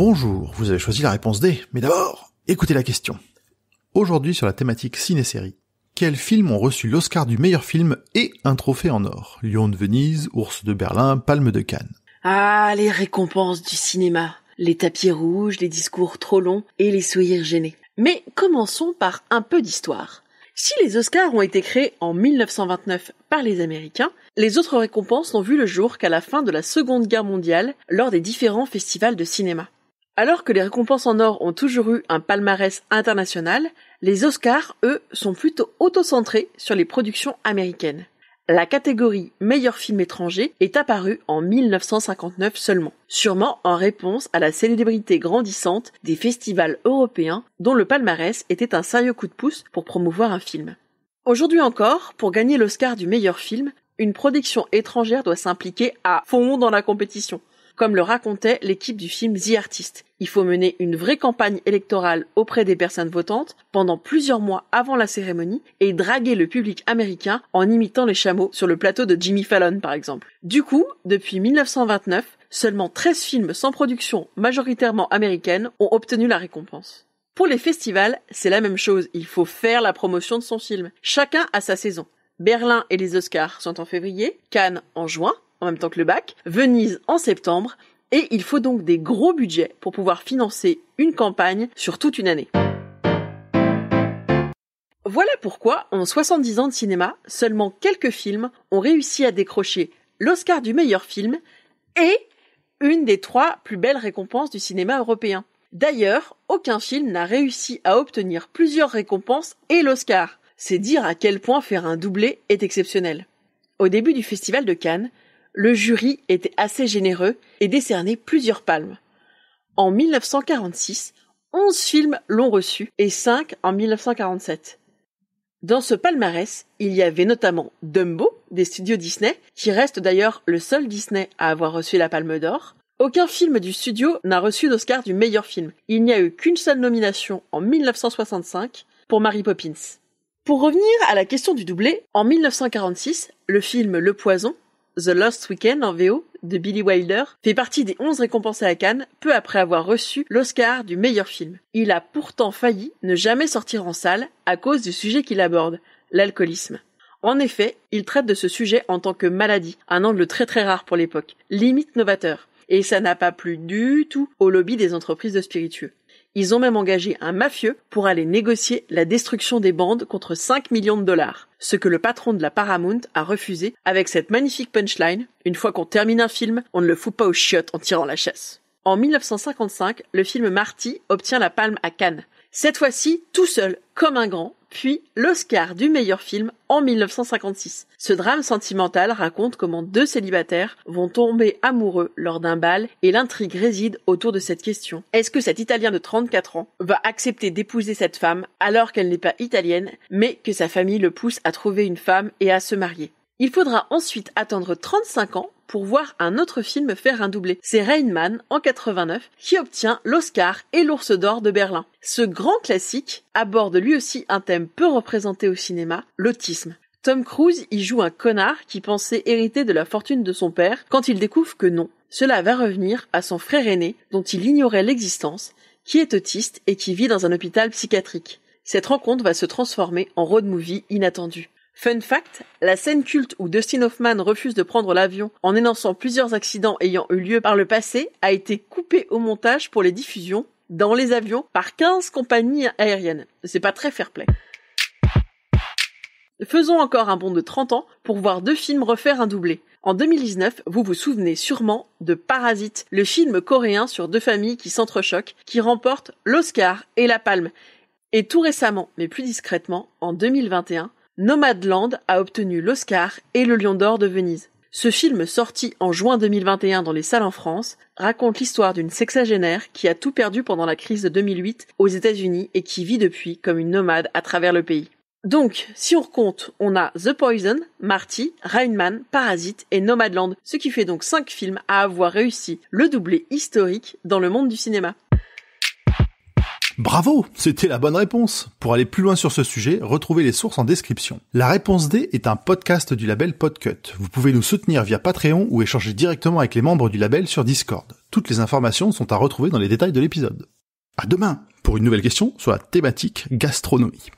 Bonjour, vous avez choisi la réponse D, mais d'abord, écoutez la question. Aujourd'hui sur la thématique ciné-série, quels films ont reçu l'Oscar du meilleur film et un trophée en or? Lion de Venise, Ours de Berlin, Palme de Cannes. Ah, les récompenses du cinéma. Les tapis rouges, les discours trop longs et les sourires gênés. Mais commençons par un peu d'histoire. Si les Oscars ont été créés en 1929 par les Américains, les autres récompenses n'ont vu le jour qu'à la fin de la Seconde Guerre mondiale lors des différents festivals de cinéma. Alors que les récompenses en or ont toujours eu un palmarès international, les Oscars, eux, sont plutôt autocentrés sur les productions américaines. La catégorie meilleur film étranger est apparue en 1959 seulement, sûrement en réponse à la célébrité grandissante des festivals européens dont le palmarès était un sérieux coup de pouce pour promouvoir un film. Aujourd'hui encore, pour gagner l'Oscar du meilleur film, une production étrangère doit s'impliquer à fond dans la compétition. Comme le racontait l'équipe du film The Artist, il faut mener une vraie campagne électorale auprès des personnes votantes pendant plusieurs mois avant la cérémonie et draguer le public américain en imitant les chameaux sur le plateau de Jimmy Fallon par exemple. Du coup, depuis 1929, seulement 13 films sans production majoritairement américaine ont obtenu la récompense. Pour les festivals, c'est la même chose, il faut faire la promotion de son film. Chacun a sa saison. Berlin et les Oscars sont en février, Cannes en juin, en même temps que le bac, Venise en septembre, et il faut donc des gros budgets pour pouvoir financer une campagne sur toute une année. Voilà pourquoi, en 70 ans de cinéma, seulement quelques films ont réussi à décrocher l'Oscar du meilleur film et une des 3 plus belles récompenses du cinéma européen. D'ailleurs, aucun film n'a réussi à obtenir plusieurs récompenses et l'Oscar. C'est dire à quel point faire un doublé est exceptionnel. Au début du festival de Cannes, le jury était assez généreux et décernait plusieurs palmes. En 1946, 11 films l'ont reçu et 5 en 1947. Dans ce palmarès, il y avait notamment Dumbo, des studios Disney, qui reste d'ailleurs le seul Disney à avoir reçu la Palme d'Or. Aucun film du studio n'a reçu d'Oscar du meilleur film. Il n'y a eu qu'une seule nomination en 1965 pour Mary Poppins. Pour revenir à la question du doublé, en 1946, le film Le Poison, The Lost Weekend en VO de Billy Wilder fait partie des 11 récompensés à Cannes peu après avoir reçu l'Oscar du meilleur film. Il a pourtant failli ne jamais sortir en salle à cause du sujet qu'il aborde, l'alcoolisme. En effet, il traite de ce sujet en tant que maladie, un angle très très rare pour l'époque, limite novateur. Et ça n'a pas plu du tout au lobby des entreprises de spiritueux. Ils ont même engagé un mafieux pour aller négocier la destruction des bandes contre 5 millions de dollars. Ce que le patron de la Paramount a refusé avec cette magnifique punchline « Une fois qu'on termine un film, on ne le fout pas aux chiottes en tirant la chasse ». En 1955, le film Marty obtient la Palme à Cannes. Cette fois-ci, tout seul, comme un grand, puis l'Oscar du meilleur film en 1956. Ce drame sentimental raconte comment 2 célibataires vont tomber amoureux lors d'un bal et l'intrigue réside autour de cette question. Est-ce que cet Italien de 34 ans va accepter d'épouser cette femme alors qu'elle n'est pas italienne, mais que sa famille le pousse à trouver une femme et à se marier? Il faudra ensuite attendre 35 ans pour voir un autre film faire un doublé. C'est Rain Man, en 89, qui obtient l'Oscar et l'Ours d'Or de Berlin. Ce grand classique aborde lui aussi un thème peu représenté au cinéma, l'autisme. Tom Cruise y joue un connard qui pensait hériter de la fortune de son père quand il découvre que non. Cela va revenir à son frère aîné, dont il ignorait l'existence, qui est autiste et qui vit dans un hôpital psychiatrique. Cette rencontre va se transformer en road movie inattendu. Fun fact, la scène culte où Dustin Hoffman refuse de prendre l'avion en énonçant plusieurs accidents ayant eu lieu par le passé a été coupée au montage pour les diffusions dans les avions par 15 compagnies aériennes. C'est pas très fair-play. Faisons encore un bond de 30 ans pour voir 2 films refaire un doublé. En 2019, vous vous souvenez sûrement de Parasite, le film coréen sur 2 familles qui s'entrechoquent, qui remporte l'Oscar et la Palme. Et tout récemment, mais plus discrètement, en 2021, Nomadland a obtenu l'Oscar et le Lion d'Or de Venise. Ce film, sorti en juin 2021 dans les salles en France, raconte l'histoire d'une sexagénaire qui a tout perdu pendant la crise de 2008 aux États-Unis et qui vit depuis comme une nomade à travers le pays. Donc, si on recompte, on a The Poison, Marty, Rain Man, Parasite et Nomadland, ce qui fait donc 5 films à avoir réussi le doublé historique dans le monde du cinéma. Bravo, c'était la bonne réponse. Pour aller plus loin sur ce sujet, retrouvez les sources en description. La réponse D est un podcast du label Podcut. Vous pouvez nous soutenir via Patreon ou échanger directement avec les membres du label sur Discord. Toutes les informations sont à retrouver dans les détails de l'épisode. À demain pour une nouvelle question sur la thématique gastronomie.